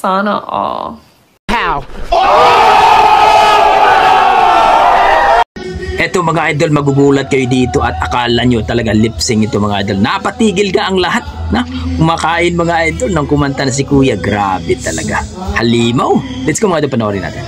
Sana all. How? Eto mga idol, magugulat kayo dito at akala nyo talaga lip-sync ito mga idol. Napatigil ka ang lahat na kumakain mga idol nang kumanta na si Kuya. Grabe talaga. Halimaw. Let's go mga idol, panoorin natin.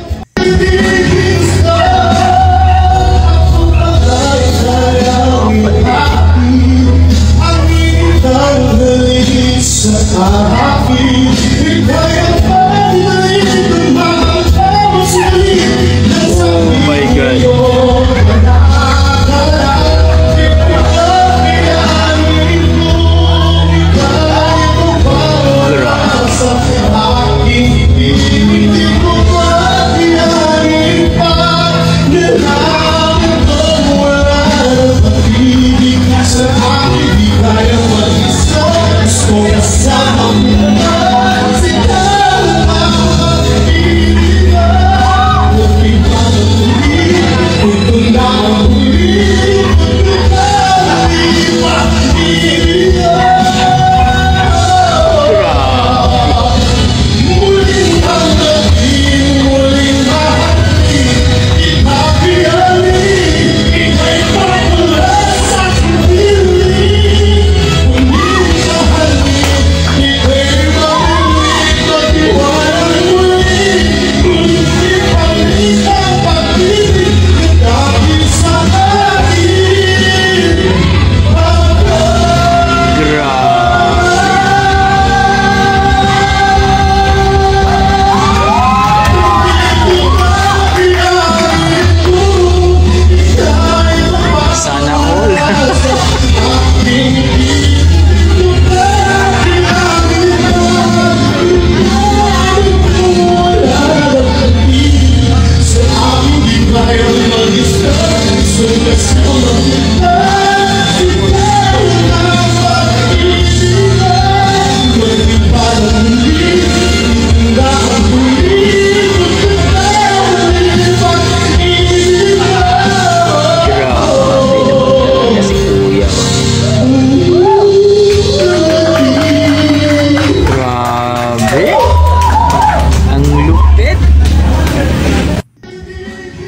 Oh my God.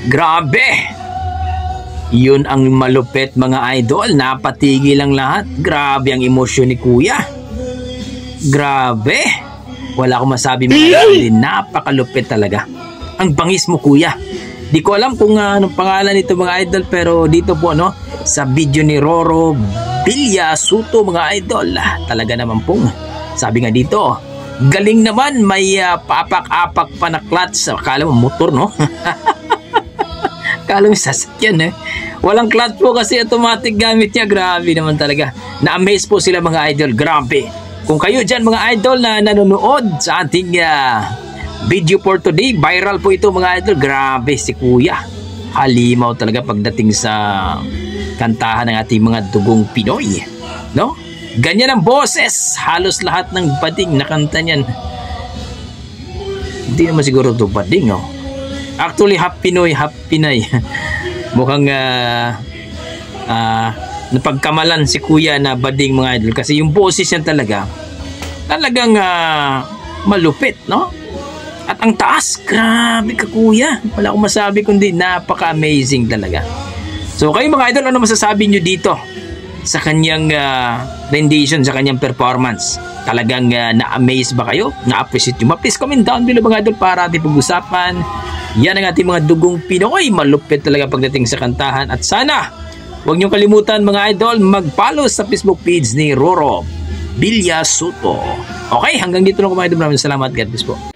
Grabe! Yun ang malupit mga idol. Napatigil ang lahat. Grabe ang emosyon ni Kuya. Grabe! Wala akong masabi mga idol. Napakalupit talaga. Ang bangis mo Kuya. Di ko alam kung anong pangalan nito mga idol. Pero dito po no, sa video ni Roro Villasuto mga idol. Talaga naman pong sabi nga dito. Galing naman, may paapak-apak pa na clutch. Akala mo motor no? Kala mo sasakyan eh. Walang clutch po kasi automatic gamit niya. Grabe naman talaga. Na-amaze po sila mga idol. Grabe. Kung kayo dyan mga idol na nanonood sa ating video for today, viral po ito mga idol. Grabe si Kuya. Halimaw talaga pagdating sa kantahan ng ating mga dugong Pinoy. No? Ganyan ang boses. Halos lahat ng bading na kanta niyan. Hindi naman siguro ito bading oh. Actually, half Pinoy, half Pinay. Mukhang napagkamalan si Kuya na bading mga idol. Kasi yung boses niya talagang malupit, no? At ang taas, grabe ka Kuya. Wala akong masabi kundi napaka-amazing talaga. So kayo mga idol, ano masasabi nyo dito sa kanyang rendition, sa kanyang performance? Talagang na-amaze ba kayo? Na-appreciate nyo? Please comment down below mga idol para ating pag-usapan. Yan ang ating mga dugong Pinoy. Malupit talaga pagdating sa kantahan. At sana, huwag niyong kalimutan mga idol, mag-follow sa Facebook page ni Roro Villasuto. Okay, hanggang dito lang mga idol. Maraming salamat. God bless po.